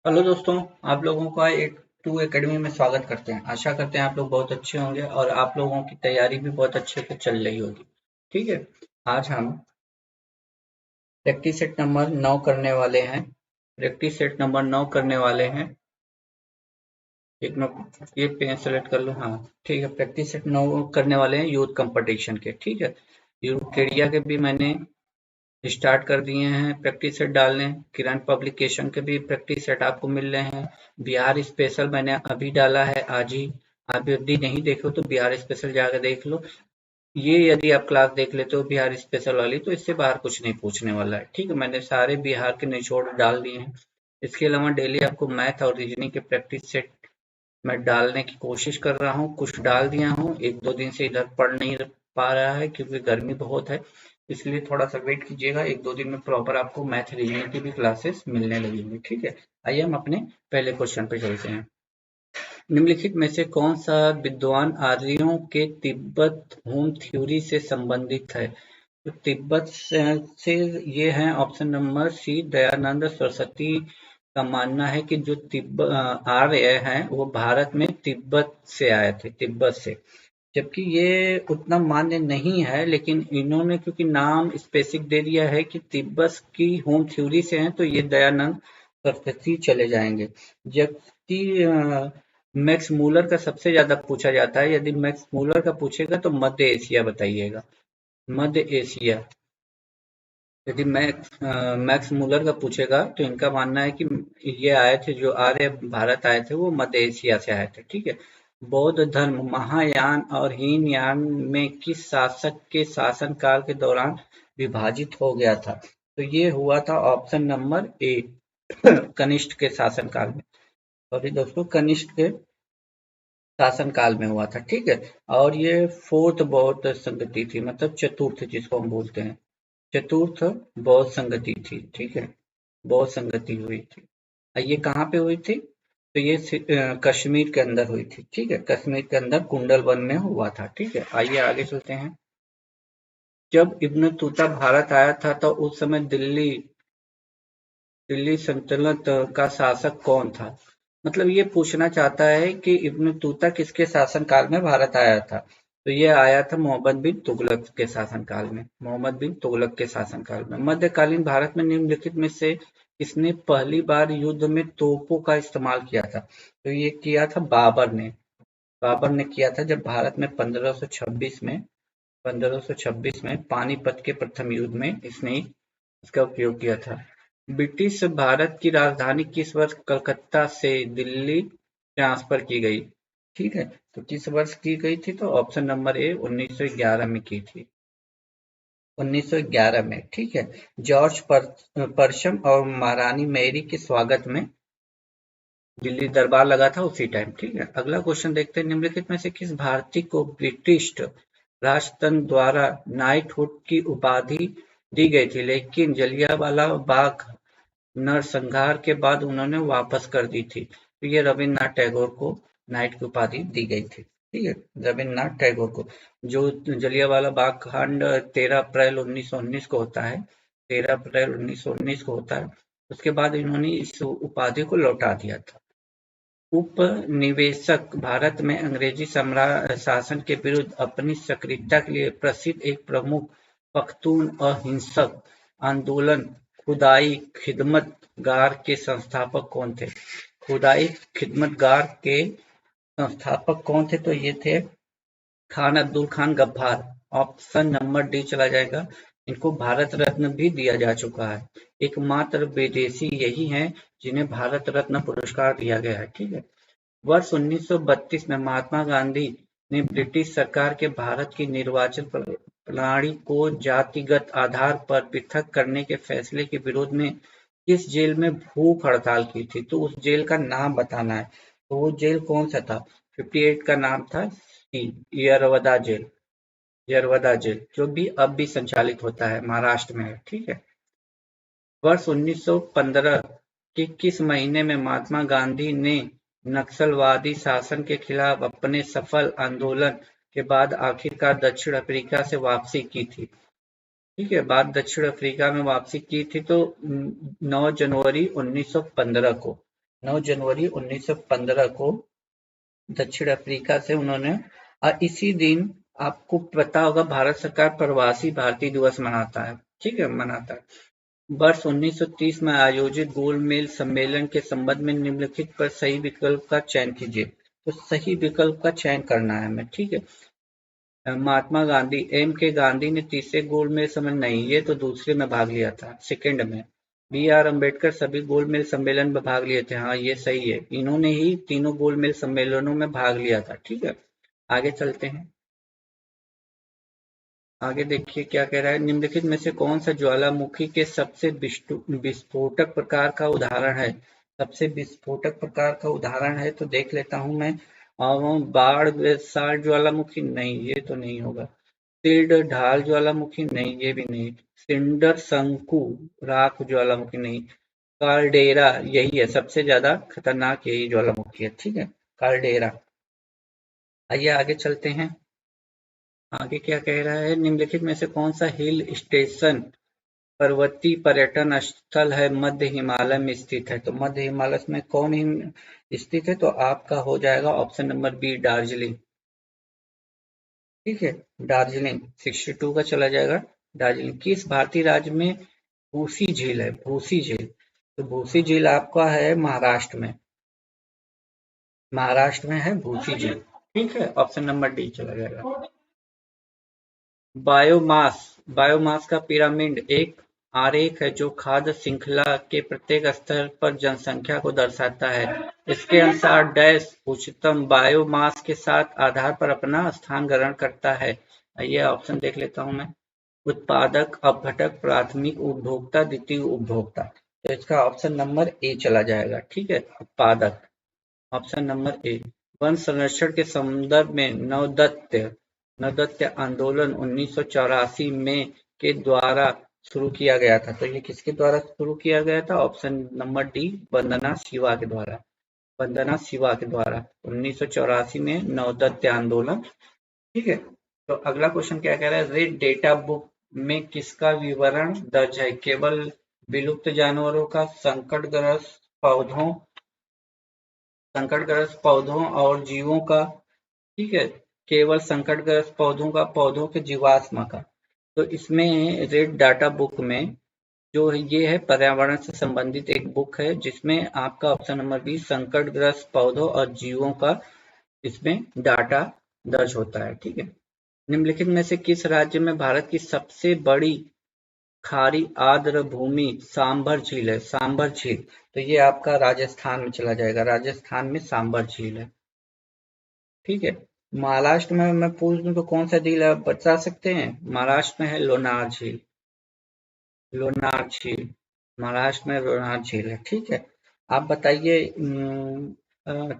Hello दोस्तों। आप लोगों का एक टू एकेडमी में स्वागत करते हैं। आशा करते हैं आप लोग बहुत अच्छे होंगे और आप लोगों की तैयारी भी बहुत अच्छे से चल रही होगी। ठीक है। आज हम प्रैक्टिस सेट नंबर 9 करने वाले हैं। प्रैक्टिस सेट नंबर 9 करने वाले हैं। एक मिनट ये पेन सेलेक्ट कर लो। हाँ, ठीक है। प्रैक्टिस सेट 9 करने वाले हैं यूथ कंपटीशन के। ठीक है। यूकेरिया के भी मैंने स्टार्ट कर दिए हैं प्रैक्टिस सेट डालने। किरण पब्लिकेशन के भी प्रैक्टिस सेट आपको मिल रहे हैं। बिहार स्पेशल मैंने अभी डाला है आज ही। आप यदि नहीं देखो तो बिहार स्पेशल जाकर देख लो। ये यदि आप क्लास देख लेते हो बिहार स्पेशल वाली तो इससे बाहर कुछ नहीं पूछने वाला है। ठीक है, मैंने सारे बिहार के निचोड़ डाल दिए हैं। इसके अलावा डेली आपको मैथ और रीजनिंग के प्रैक्टिस सेट मैं डालने की कोशिश कर रहा हूँ। कुछ डाल दिया हूँ, एक दो दिन से इधर पढ़ नहीं पा रहा है क्योंकि गर्मी बहुत है। इसलिए थोड़ा सा वेट कीजिएगा, एक दो दिन में प्रॉपर आपको मैथ रीजनिंग की भी क्लासेस मिलने लगेंगी। ठीक है। आइए हम अपने पहले क्वेश्चन पे चलते हैं। निम्नलिखित में से कौन सा विद्वान आर्यों के तिब्बत होम थ्योरी से संबंधित है? तो तिब्बत से ये है option number C, Dayanand Saraswati का मानना है कि जो आर्य हैं वो भारत में तिब्बत से आए थे, तिब्बत से। जबकि ये उतना मान्य नहीं है, लेकिन इन्होंने क्योंकि नाम स्पेसिफिक दे दिया है कि तिब्बत की होम थ्योरी से हैं तो ये दयानंद सरस्वती चले जाएंगे। जबकि मैक्स मूलर का सबसे ज्यादा पूछा जाता है। यदि मैक्स मूलर का पूछेगा तो मध्य एशिया बताइएगा। मध्य एशिया। यदि मैक्स मूलर का पूछेगा तो इनका मानना है कि ये आए थे, जो आर्य भारत आए थे वो मध्य एशिया से आए थे। ठीक है। बौद्ध धर्म महायान और हीनयान में किस शासक के शासनकाल के दौरान विभाजित हो गया था? तो ये हुआ था ऑप्शन नंबर ए, कनिष्क के शासनकाल में। सॉरी दोस्तों, कनिष्क के शासनकाल में हुआ था। ठीक है। और ये फोर्थ बौद्ध संगति थी, मतलब चतुर्थ जिसको हम बोलते हैं। चतुर्थ बौद्ध संगति थी। ठीक है। बौद्ध संगति हुई थी। ये कहाँ पे हुई थी? तो ये कश्मीर के अंदर हुई थी। ठीक है, कश्मीर के अंदर कुंडलवन में हुआ था। ठीक है, आइए आगे चलते हैं। जब इब्न तूता भारत आया था तो उस समय दिल्ली दिल्ली सल्तनत का शासक कौन था? मतलब ये पूछना चाहता है कि इब्न तूता किसके शासनकाल में भारत आया था? तो ये आया था मोहम्मद बिन तुगलक के शासनकाल में। मोहम्मद बिन तुगलक के शासनकाल में। मध्यकालीन भारत में निम्नलिखित में से किसने पहली बार युद्ध में तोपों का इस्तेमाल किया था? तो ये किया था बाबर ने। बाबर ने किया था जब भारत में 1526 में पानीपत के प्रथम युद्ध में इसने इसका उपयोग किया था। ब्रिटिश भारत की राजधानी किस वर्ष कलकत्ता से दिल्ली ट्रांसफर की गई? ठीक है, तो किस वर्ष की गई थी? तो ऑप्शन नंबर ए 1911 में की थी। 1911 में। ठीक है। जॉर्ज परशम और महारानी मैरी के स्वागत में दिल्ली दरबार लगा था उसी टाइम। ठीक है। अगला क्वेश्चन देखते हैं। निम्नलिखित में से किस भारतीय को ब्रिटिश राजतंत्र द्वारा नाइटहुड की उपाधि दी गई थी, लेकिन जलियांवाला बाग नरसंहार के बाद उन्होंने वापस कर दी थी? तो ये रविन्द्रनाथ टैगोर को नाइट की उपाधि दी गई थी। ठीक है, रविन्द्रनाथ टैगोर को। जो जलियांवाला बाग कांड 13 अप्रैल 1919 को होता है, 13 अप्रैल 1919 को होता है। उसके बाद इन्होंने इस उपाधि को लौटा दिया था। उपनिवेशक भारत में अंग्रेजी शासन के विरुद्ध अपनी सक्रियता के लिए प्रसिद्ध एक प्रमुख पख्तून अहिंसक आंदोलन खुदाई खिदमतगार के संस्थापक कौन थे? खुदाई खिदमतगार के संस्थापक कौन थे? तो ये थे Khan Abdul Khan Ghaffar. Option number D चला जाएगा। इनको भारत रत्न भी दिया जा चुका है। एकमात्र विदेशी यही हैं जिन्हें भारत रत्न पुरस्कार दिया गया है। ठीक है। वर्ष 1932 में महात्मा गांधी ने ब्रिटिश सरकार के भारत की निर्वाचन प्रणाली को जातिगत आधार पर पृथक करने के फैसले के विरोध में किस जेल में भूख हड़ताल की थी? तो उस जेल का नाम बताना है। तो वो जेल कौन सा था? 58 का नाम था यरवदा जेल। यरवदा जेल जो भी अब भी संचालित होता है, महाराष्ट्र में है। ठीक है। वर्ष 1915 के किस महीने में महात्मा गांधी ने नक्सलवादी शासन के खिलाफ अपने सफल आंदोलन के बाद आखिरकार दक्षिण अफ्रीका से वापसी की थी? ठीक है, बाद दक्षिण अफ्रीका में वापसी की थी तो 9 जनवरी 1915 को। 9 जनवरी 1915 को दक्षिण अफ्रीका से उन्होंने, और इसी दिन आपको पता होगा भारत सरकार प्रवासी भारतीय दिवस मनाता है, ठीक है, मनाता है। वर्ष 1930 में आयोजित गोलमेज सम्मेलन के संबंध में निम्नलिखित पर सही विकल्प का चयन कीजिए। तो सही विकल्प का चयन करना है हमें, ठीक है। महात्मा गांधी, एम के गांधी ने तीसरे गोलमेज सम्मेलन, नहीं, ये तो दूसरे में भाग लिया था, सेकंड में। बी आर अम्बेडकर सभी गोलमेज सम्मेलन में भाग लिए थे, हाँ ये सही है, इन्होंने ही तीनों गोलमेज सम्मेलनों में भाग लिया था, ठीक है। आगे चलते हैं। आगे देखिए क्या कह रहा है, निम्नलिखित में से कौन सा ज्वालामुखी के सबसे विस्फोटक प्रकार का उदाहरण है। सबसे विस्फोटक प्रकार का उदाहरण है तो देख लेता हूं मैं। बाढ़ बेसार ज्वालामुखी, नहीं ये तो नहीं होगा। सिल्ड ढाल ज्वालामुखी, नहीं ये भी नहीं। सिंडर शंकु राख ज्वालामुखी, नहीं। कार्डेरा, यही है सबसे ज्यादा खतरनाक, यही ज्वालामुखी है, ठीक है, कार्डेरा। आइए आगे चलते हैं। आगे क्या कह रहा है, निम्नलिखित में से कौन सा हिल स्टेशन पर्वतीय पर्यटन स्थल है, मध्य हिमालय में स्थित है। तो मध्य हिमालय में कौन स्थित है, तो आपका हो जाएगा ऑप्शन नंबर बी, दार्जिलिंग, ठीक है। दार्जिलिंग 62 का चला जाएगा। दार्जिलिंग किस भारतीय राज्य में भूसी झील है, भूसी झील। तो भूसी झील आपका है महाराष्ट्र में, महाराष्ट्र में है भूसी झील, ठीक है, ऑप्शन नंबर डी चला जाएगा। बायोमास, बायोमास का पिरामिड एक आरेख है जो खाद्य श्रृंखला के प्रत्येक स्तर पर जनसंख्या को दर्शाता है। इसके अनुसार डैश उच्चतम बायोमास के साथ आधार पर अपना स्थान ग्रहण करता है। ये ऑप्शन देख लेता हूं मैं। उत्पादक, अपघटक, प्राथमिक उपभोक्ता, द्वितीय उपभोक्ता। तो इसका ऑप्शन नंबर ए चला जाएगा, ठीक है, उत्पादक, ऑप्शन नंबर ए। वन संरक्षण के संदर्भ में नवदत्त आंदोलन 1984 में के द्वारा शुरू किया गया था। तो ये किसके द्वारा शुरू किया गया था, ऑप्शन नंबर डी, वंदना शिवा के द्वारा, वंदना शिवा के द्वारा 1984 में नवदत्त आंदोलन, ठीक है। तो अगला क्वेश्चन क्या कह रहा है, रेड डेटा बुक में किसका विवरण दर्ज है। केवल विलुप्त जानवरों का, संकटग्रस्त पौधों और जीवों का, ठीक है, केवल संकटग्रस्त पौधों का, पौधों के जीवाश्म का। तो इसमें रेड डाटा बुक में जो है, ये है पर्यावरण से संबंधित एक बुक है जिसमें आपका ऑप्शन नंबर बी, संकटग्रस्त पौधों और जीवों का इसमें डाटा दर्ज होता है, ठीक है। निम्नलिखित में से किस राज्य में भारत की सबसे बड़ी खारी आर्द्र भूमि सांभर झील है, सांभर झील। तो ये आपका राजस्थान में चला जाएगा, राजस्थान में सांभर झील है, ठीक है। महाराष्ट्र में मैं पूछ दूं तो कौन सा झील है, आप बता सकते हैं। महाराष्ट्र में है लोनार झील, लोनार झील, महाराष्ट्र में लोनार झील है, ठीक है। आप बताइए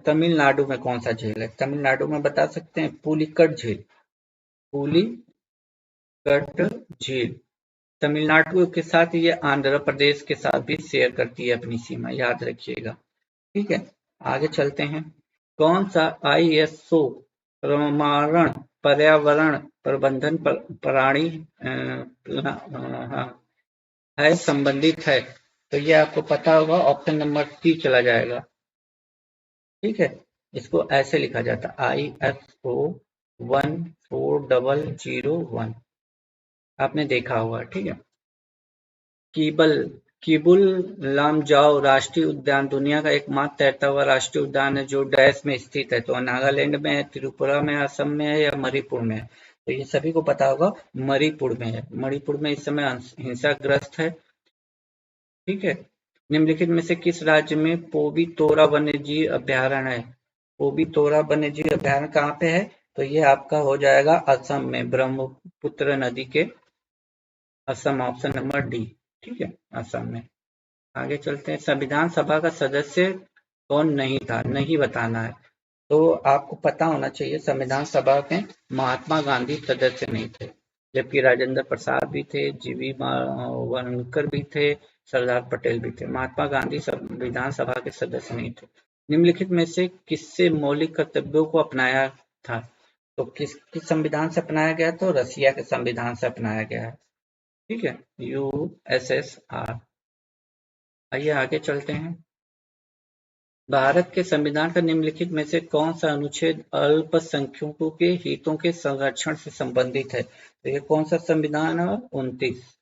तमिलनाडु में कौन सा झील है। तमिलनाडु में बता सकते हैं, पुलिकट झील, पुलिकट झील। तमिलनाडु के साथ ये आंध्र प्रदेश के साथ भी शेयर करती है अपनी सीमा, याद रखिएगा, ठीक है। आगे चलते हैं। कौन सा आईएसओ प्रमाणन पर्यावरण प्रबंधन प्राणी हाँ, है संबंधित है। तो ये आपको पता होगा, ऑप्शन नंबर सी चला जाएगा, ठीक है। इसको ऐसे लिखा जाता है ISO 14001, आपने देखा होगा, ठीक है। किबुल लामजाओ राष्ट्रीय उद्यान दुनिया का एकमात्र तैरता हुआ राष्ट्रीय उद्यान है जो डैश में स्थित है। तो नागालैंड में है, त्रिपुरा में, असम में है या मणिपुर में है। तो ये सभी को पता होगा, मणिपुर में है, मणिपुर में इस समय हिंसाग्रस्त है, ठीक है। निम्नलिखित में से किस राज्य में पोबी तोरा वन्यजीव अभ्यारण्य है। पोबी तोरा वन्यजीव अभ्यारण्य कहाँ पे है, तो ये आपका हो जाएगा असम में, ब्रह्मपुत्र नदी के, असम, ऑप्शन नंबर डी, ठीक है, असम में। आगे चलते हैं। संविधान सभा का सदस्य कौन नहीं था, नहीं बताना है। तो आपको पता होना चाहिए, संविधान सभा में महात्मा गांधी सदस्य नहीं थे, जबकि राजेंद्र प्रसाद भी थे, जीवी वानकर भी थे, सरदार पटेल भी थे। महात्मा गांधी संविधान सभा के सदस्य नहीं थे। निम्नलिखित में से किससे मौलिक कर्तव्यों को अपनाया था। तो किस संविधान से अपनाया गया, तो रसिया के संविधान से अपनाया गया है, ठीक है, USSR। आइए आगे चलते हैं। भारत के संविधान का निम्नलिखित में से कौन सा अनुच्छेद अल्पसंख्यकों के हितों के संरक्षण से संबंधित है? तो ये कौन सा संविधान है? 29,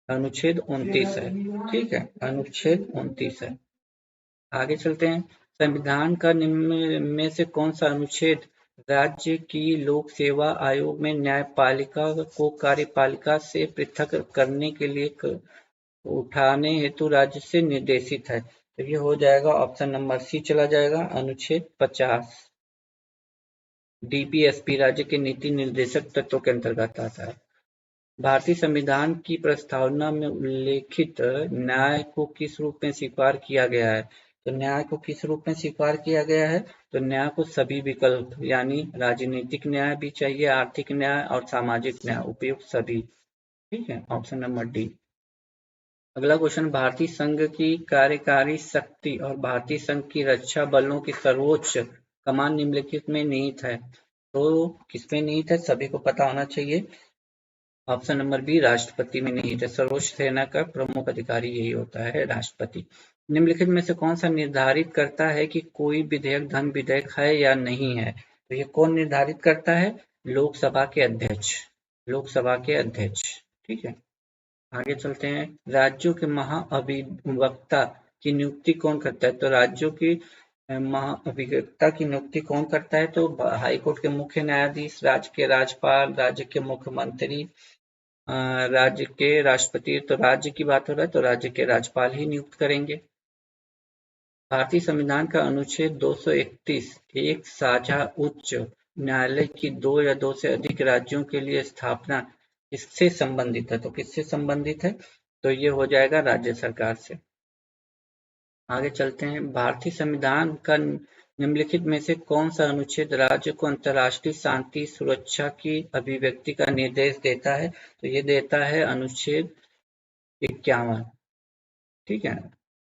अनुच्छेद 29 है। ठीक है, अनुच्छेद 29 है। आगे चलते हैं। संविधान का निम्न में से कौन सा अनुच्छेद राज्य की लोक सेवा आयोग में न्यायपालिका को कार्यपालिका से पृथक करने के लिए उठाने हेतु राज्य से निर्देशित है? तो ये हो जाएगा ऑप्शन नंबर सी चला जाएगा, अनुच्छेद 50। डीपीएसपी राज्य के नीति निर्देशक तत्वों के अंतर्गत आता है। भारतीय संविधान की प्रस्तावना में उल्लेखित न्याय को किस रूप में स्वीकार किया गया है? तो न्याय को किस रूप में स्वीकार किया गया है? तो न्याय को सभी विकल्प यानी राजनीतिक न्याय भी चाहिए, आर्थिक न्याय और सामाजिक न्याय, उपयुक्त सभी। ठीक है, ऑप्शन नंबर डी। अगला क्वेश्चन, भारतीय संघ की कार्यकारी शक्ति और भारतीय संघ की रक्षा बलों की सर्वोच्च कमान निम्नलिखित में निहित है? तो किसमें निहित है? सभी को पता होना चाहिए। ऑप्शन नंबर बी, राष्ट्रपति में निहित है। सर्वोच्च सेना का प्रमुख अधिकारी यही होता है, राष्ट्रपति। निम्नलिखित में से कौन सा निर्धारित करता है कि कोई विधेयक धन विधेयक है या नहीं है? तो ये कौन निर्धारित करता है? लोकसभा के अध्यक्ष, लोकसभा के अध्यक्ष। ठीक है, आगे चलते हैं। राज्यों के महाअधिवक्ता की नियुक्ति कौन करता है? तो राज्यों की महाअधिवक्ता की नियुक्ति कौन करता है? तो हाईकोर्ट के मुख्य न्यायाधीश, राज्य के राज्यपाल, राज्य के मुख्यमंत्री, राज्य के राष्ट्रपति। तो राज्य की बात हो रहा है तो राज्य के राज्यपाल ही नियुक्त करेंगे। भारतीय संविधान का अनुच्छेद 231 एक साझा उच्च न्यायालय की 2 या 2 से अधिक राज्यों के लिए स्थापना किससे संबंधित है? तो किससे संबंधित है? तो ये हो जाएगा राज्य सरकार से। आगे चलते हैं। भारतीय संविधान का निम्नलिखित में से कौन सा अनुच्छेद राज्य को अंतर्राष्ट्रीय शांति सुरक्षा की अभिव्यक्ति का निर्देश देता है? तो ये देता है अनुच्छेद 51। ठीक है,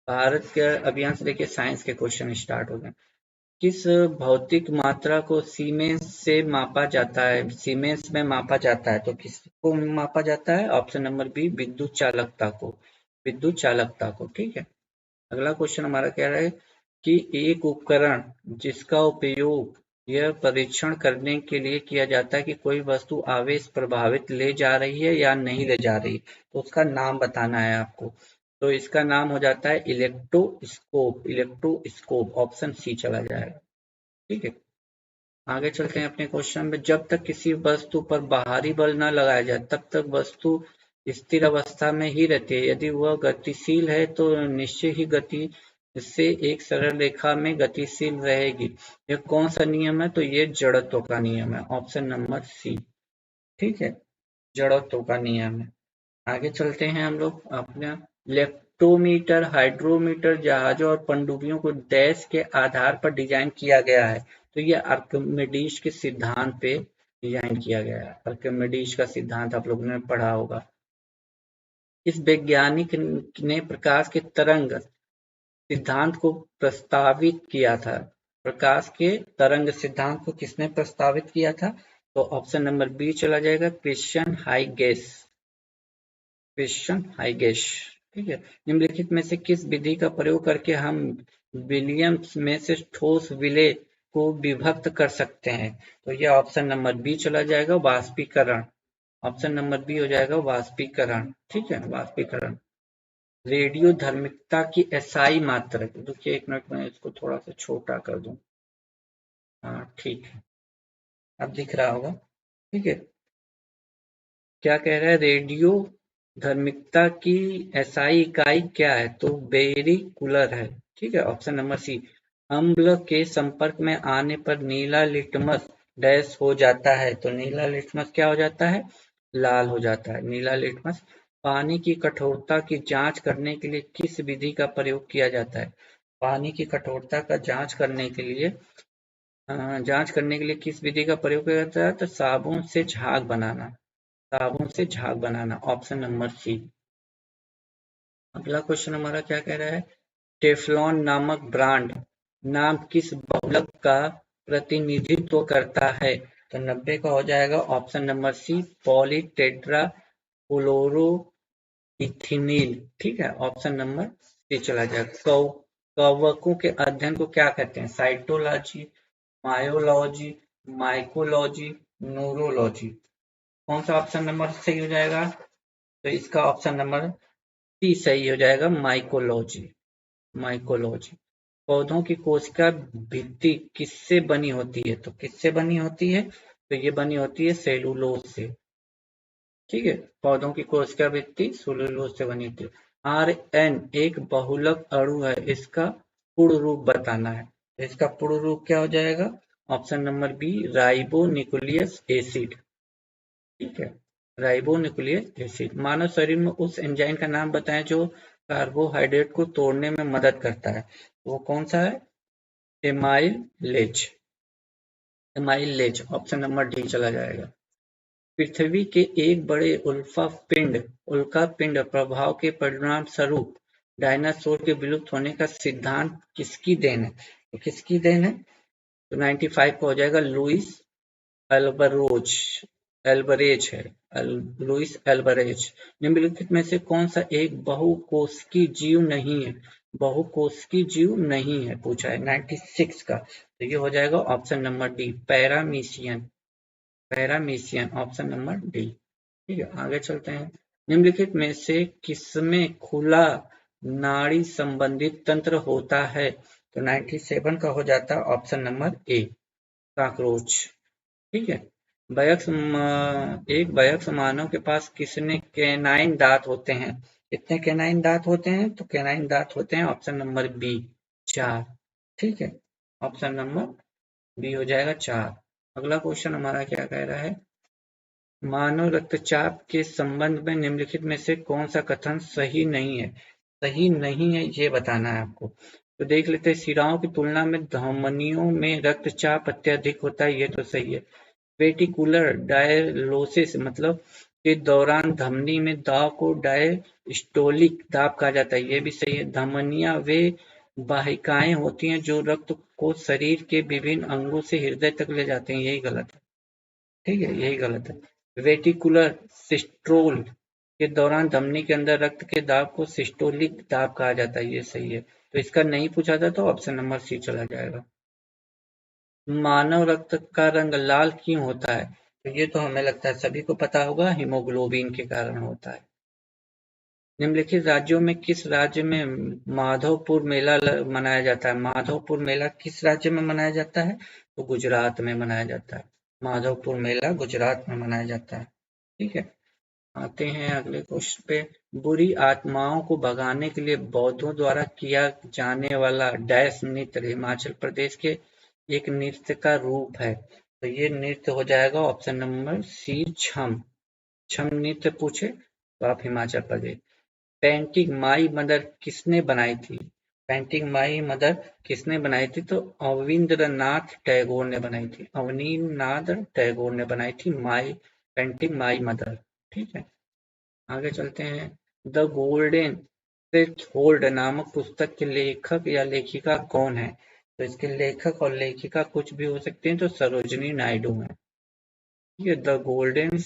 भारत के अभियान से देखिए साइंस के क्वेश्चन स्टार्ट हो गए। किस भौतिक मात्रा को सीमेंस से मापा जाता है? सीमेंस में मापा जाता है तो किसको मापा जाता है? ऑप्शन नंबर बी, विद्युत चालकता को, विद्युत चालकता को। ठीक है, अगला क्वेश्चन हमारा कह रहा है कि एक उपकरण जिसका उपयोग यह परीक्षण करने के लिए किया जाता है कि कोई वस्तु आवेश प्रभावित ले जा रही है या नहीं ले जा रही, तो उसका नाम बताना है आपको। तो इसका नाम हो जाता है इलेक्ट्रोस्कोप, इलेक्ट्रोस्कोप, ऑप्शन सी चला जाएगा। ठीक है, आगे चलते हैं अपने क्वेश्चन में। जब तक किसी वस्तु पर बाहरी बल न लगाया जाए तब तक वस्तु स्थिर अवस्था में ही रहती है। यदि वह गतिशील है तो निश्चय ही गति से एक सरल रेखा में गतिशील रहेगी। यह कौन सा नियम है? तो ये जड़त्व का नियम है, ऑप्शन नंबर सी। ठीक है, जड़त्व का नियम है। आगे चलते हैं हम लोग अपना। लेक्टोमीटर, हाइड्रोमीटर जहाजों और पनडुब्बियों को डैश के आधार पर डिजाइन किया गया है? तो ये आर्किमिडीज के सिद्धांत पे डिजाइन किया गया है। आर्किमिडीज का सिद्धांत आप लोगों ने पढ़ा होगा। इस वैज्ञानिक ने प्रकाश के तरंग सिद्धांत को प्रस्तावित किया था? प्रकाश के तरंग सिद्धांत को किसने प्रस्तावित किया था? तो ऑप्शन नंबर बी चला जाएगा, क्रिश्चियन हाइगेस, क्रिश्चियन हाइगेस। ठीक है, निम्नलिखित में से किस विधि का प्रयोग करके हम विलियम्स में से ठोस विलय को विभक्त कर सकते हैं? तो यह ऑप्शन नंबर बी चला जाएगा, वाष्पीकरण। ऑप्शन नंबर बी हो जाएगा वाष्पीकरण। ठीक है, वाष्पीकरण। रेडियो धर्मिकता की एसआई मात्रा, देखिए एक मिनट में इसको थोड़ा सा छोटा कर दूं। हाँ ठीक है, अब दिख रहा होगा। ठीक है, क्या कह रहा है? रेडियो धर्मिकता की एसआई इकाई क्या है? तो बेरी कूलर है। ठीक है, ऑप्शन नंबर सी। अम्ल के संपर्क में आने पर नीला लिटमस डैश हो जाता है? तो नीला लिटमस क्या हो जाता है? लाल हो जाता है, नीला लिटमस। पानी की कठोरता की जांच करने के लिए किस विधि का प्रयोग किया जाता है? पानी की कठोरता का जांच करने के लिए किस विधि का प्रयोग किया जाता है? तो साबुन से झाग बनाना, साबुन से झाग बनाना, ऑप्शन नंबर सी। अगला क्वेश्चन हमारा क्या कह रहा है? टेफ्लॉन नामक ब्रांड नाम किस बहुलक का प्रतिनिधित्व करता है? तो 90 का हो जाएगा ऑप्शन नंबर सी, पॉलीटेट्रा फ्लोरो इथिनील। ठीक है, ऑप्शन नंबर सी चला जाएगा। कवकों के अध्ययन को क्या कहते हैं? Cytology, myology, mycology, neurology. कौन सा ऑप्शन नंबर सही हो जाएगा? तो इसका ऑप्शन नंबर सी सही हो जाएगा, माइकोलॉजी। माइकोलॉजी। पौधों की कोशिका भित्ति किससे बनी होती है? तो किससे बनी होती है? तो ये बनी होती है सेलुलोज से। ठीक है, पौधों की कोशिका भित्ति सेलुलोज से बनी होती है। RN एक बहुलक अणु है, इसका पूर्ण रूप बताना है। तो इसका पूर्ण रूप क्या हो जाएगा? Option number B, ribonucleic acid. ठीक है, राइबोन्यूक्लियस एसिड। मानव शरीर में उस एंजाइम का नाम बताएं जो कार्बोहाइड्रेट को तोड़ने में मदद करता है। वो कौन सा है? Amylase. Amylase, option number D चला जाएगा। पृथ्वी के एक बड़े उल्कापिंड प्रभाव के परिणाम स्वरूप डायनासोर के विलुप्त होने का सिद्धांत किसकी देन है? तो किसकी देन है? तो 95 का हो जाएगा लुइस एल्बरेज है, लुइस एल्बरेज। निम्नलिखित में से कौन सा एक बहुकोशिकीय जीव नहीं है? बहुकोशिकीय जीव नहीं है पूछा है 96 का। तो ये हो जाएगा option number D, paramecium. Paramecium, option number D. ठीक है, आगे चलते हैं। निम्नलिखित में से किसमें खुला नाड़ी संबंधित तंत्र होता है? तो 97 का हो जाता है ऑप्शन नंबर ए, कॉकरोच। ठीक है, एक वयस्क मानव के पास कितने कैनाइन दांत होते हैं? कितने कैनाइन दांत होते हैं? तो कैनाइन दांत होते हैं ऑप्शन नंबर बी, 4। ठीक है, ऑप्शन नंबर बी हो जाएगा 4। अगला क्वेश्चन हमारा क्या कह रहा है? मानव रक्तचाप के संबंध में निम्नलिखित में से कौन सा कथन सही नहीं है? सही नहीं है ये बताना है आपको। तो देख लेते हैं, शिराओं की तुलना में धमनियों में रक्तचाप अत्यधिक होता है, ये तो सही है। वेटिकुलर डायलोसिस मतलब के दौरान धमनी में दाब को डायस्टोलिक दाब कहा जाता है, ये भी सही है। धमनियां वे वाहिकाएं होती हैं जो रक्त को शरीर के विभिन्न अंगों से हृदय तक ले जाते हैं, यही गलत है। ठीक है, यही गलत है। वेटिकुलर सिस्टोल के दौरान धमनी के अंदर रक्त के दाब को सिस्टोलिक दाब कहा जाता है, ये सही है। तो इसका नहीं पूछा था तो ऑप्शन नंबर सी चला जाएगा। मानव रक्त का रंग लाल क्यों होता है? तो ये तो हमें लगता है सभी को पता होगा, हीमोग्लोबिन के कारण होता है। निम्नलिखित राज्यों में किस राज्य में माधवपुर मेला मनाया जाता है? माधवपुर मेला किस राज्य में मनाया जाता है? तो गुजरात में मनाया जाता है। माधवपुर मेला गुजरात में मनाया जाता है। ठीक है, आते हैं अगले क्वेश्चन पे। बुरी आत्माओं को भगाने के लिए बौद्धों द्वारा किया जाने वाला डैश नृत्य हिमाचल प्रदेश के एक नृत्य का रूप है। तो ये नृत्य हो जाएगा ऑप्शन नंबर सी, छम। छम नृत्य पूछे तो आप Himachal Pradesh. Painting my mother किसने बनाई थी? पेंटिंग माई मदर किसने बनाई थी? तो अविंद्रनाथ टैगोर ने बनाई थी। अवनींद्रनाथ टैगोर ने बनाई थी पेंटिंग माई मदर। ठीक है, आगे चलते हैं। द गोल्डन थ्रेशोल्ड नामक पुस्तक के लेखक या लेखिका कौन है? तो इसके लेखक और लेखिका कुछ भी हो सकते हैं, तो सरोजिनी नायडू है। ये द गोल्डन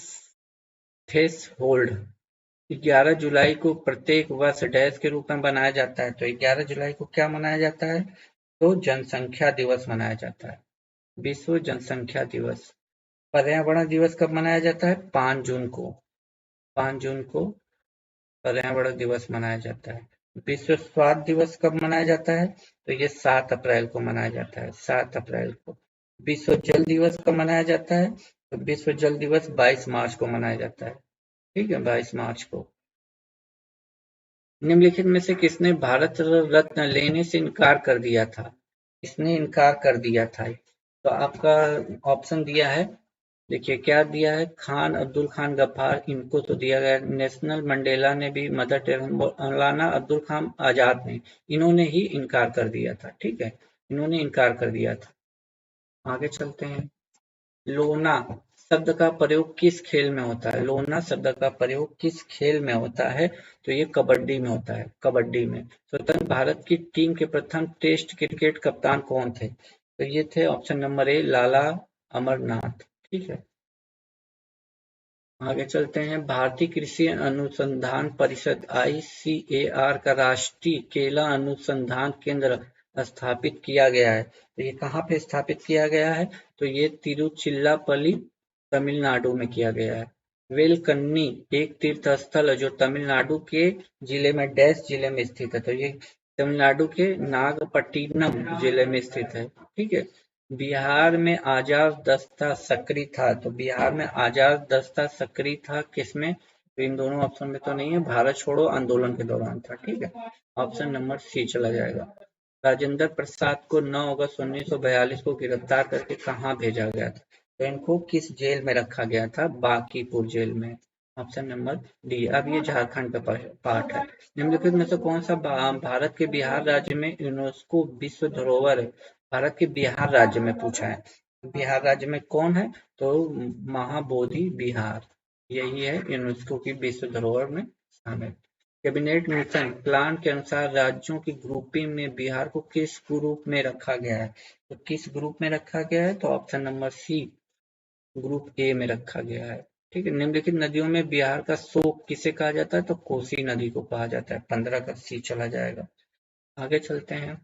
थ्रेशोल्ड 11 जुलाई को प्रत्येक वर्ष डैश के रूप में मनाया जाता है। तो 11 जुलाई को क्या मनाया जाता है? तो जनसंख्या दिवस मनाया जाता है, विश्व जनसंख्या दिवस। पर्यावरण दिवस कब मनाया जाता है? 5 जून को। 5 जून को पर्यावरण दिवस मनाया जाता है। विश्व स्वास्थ्य दिवस कब मनाया जाता है? तो ये 7 अप्रैल को मनाया जाता है, 7 अप्रैल को। विश्व जल दिवस कब मनाया जाता है? तो विश्व जल दिवस 22 मार्च को मनाया जाता है। ठीक है, 22 मार्च को। निम्नलिखित में से किसने भारत रत्न लेने से इनकार कर दिया था? किसने इनकार कर दिया था? तो आपका ऑप्शन दिया है, देखिए क्या दिया है। खान अब्दुल खान गफ्फार, इनको तो दिया गया। नेशनल मंडेला ने भी, मदर टेरेसा, मौलाना अब्दुल कलाम आजाद ने, इन्होंने ही इनकार कर दिया था। ठीक है, इन्होंने इनकार कर दिया था। आगे चलते हैं। लोना शब्द का प्रयोग किस खेल में होता है? लोना शब्द का प्रयोग किस खेल में होता है? तो ये कबड्डी में होता है, कबड्डी में। स्वतंत्र भारत की टीम के प्रथम टेस्ट क्रिकेट कप्तान कौन थे? तो ये थे ऑप्शन नंबर ए, लाला अमरनाथ। ठीक है, आगे चलते हैं। भारतीय कृषि अनुसंधान परिषद ICAR का राष्ट्रीय केला अनुसंधान केंद्र स्थापित किया गया है। तो ये कहाँ पे स्थापित किया गया है? तो ये तिरुचिरापल्ली तमिलनाडु में किया गया है। वेलकन्नी एक तीर्थ स्थल है जो तमिलनाडु के जिले में डैश जिले में स्थित है। तो ये तमिलनाडु के नागपट्टिनम जिले में स्थित है। ठीक है। बिहार में आजाद दस्ता सक्रिय था। तो बिहार में आजाद दस्ता सक्रिय था किसमें? तो इन दोनों ऑप्शन में तो नहीं है, भारत छोड़ो आंदोलन के दौरान था। ठीक है, ऑप्शन नंबर सी चला जाएगा। राजेंद्र प्रसाद को 9 अगस्त 1942 को गिरफ्तार करके कहाँ भेजा गया था? तो इनको किस जेल में रखा गया था? बांकीपुर जेल में। Option number D. अब ये झारखंड का पार्ट है। निम्नलिखित में से कौन सा भारत के बिहार राज्य में यूनेस्को विश्व धरोहर है? भारत के बिहार राज्य में पूछा है। बिहार राज्य में कौन है? तो महाबोधि बिहार, यही है यूनेस्को की विश्व धरोहर में शामिल। कैबिनेट मिशन प्लान के अनुसार राज्यों की ग्रुपिंग में बिहार को किस ग्रुप में रखा गया है? तो किस ग्रुप में रखा गया है? तो option number C, group A में रखा गया है। ठीक है। निम्नलिखित नदियों में बिहार का शोक किसे कहा जाता है? तो कोसी नदी को कहा जाता है। 15 का सी चला जाएगा। आगे चलते हैं।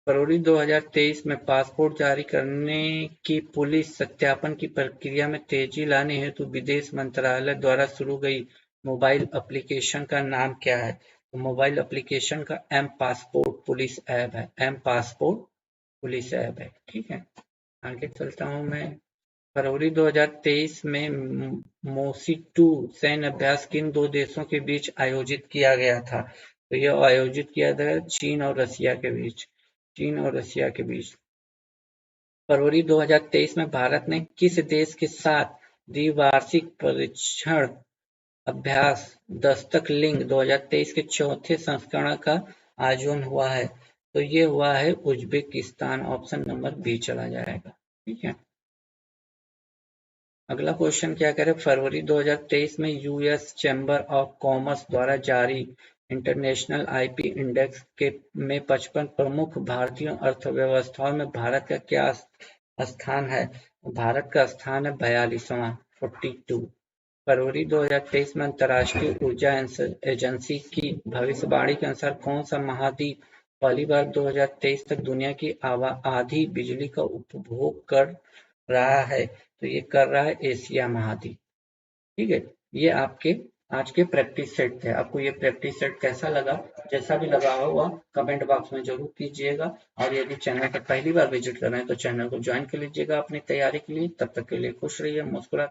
फरवरी 2023 में पासपोर्ट जारी करने की पुलिस सत्यापन की प्रक्रिया में तेजी लाने हेतु विदेश मंत्रालय द्वारा शुरू गई मोबाइल एप्लीकेशन का नाम क्या है? तो मोबाइल एप्लीकेशन का एम पासपोर्ट पुलिस ऐप है। एम पासपोर्ट पुलिस ऐप है। ठीक है, आगे चलता हूँ मैं। फरवरी 2023 में मोसी 2 सैन्य अभ्यास किन दो देशों के बीच आयोजित किया गया था? तो यह आयोजित किया गया चीन और रसिया के बीच। चीन और रसिया के बीच। फरवरी 2023 में भारत ने किस देश के साथ द्विवार्षिक परीक्षण अभ्यास दस्तक लिंग 2023 के चौथे संस्करण का आयोजन हुआ है? तो ये हुआ है उज्बेकिस्तान। ऑप्शन नंबर बी चला जाएगा। ठीक है, अगला क्वेश्चन क्या करें। फरवरी 2023 में यूएस चैम्बर ऑफ कॉमर्स द्वारा जारी इंटरनेशनल आईपी इंडेक्स के में 55 प्रमुख भारतीय अर्थव्यवस्थाओं में भारत का क्या स्थान है? भारत का स्थान है 42वां, 42। फरवरी 2023 में अंतर्राष्ट्रीय ऊर्जा एजेंसी की भविष्यवाणी के अनुसार कौन सा महाद्वीप पहली बार 2023 तक दुनिया की आधी बिजली का उपभोग कर रहा है? तो ये कर रहा है एशिया महाद्वीप। ठीक है, ये आपके आज के प्रैक्टिस सेट थे। आपको ये प्रैक्टिस सेट कैसा लगा? जैसा भी लगा होगा कमेंट बॉक्स में जरूर कीजिएगा। और यदि चैनल पर पहली बार विजिट कर रहे हैं तो चैनल को ज्वाइन कर लीजिएगा अपनी तैयारी के लिए। तब तक के लिए खुश रहिए, मुस्कुराते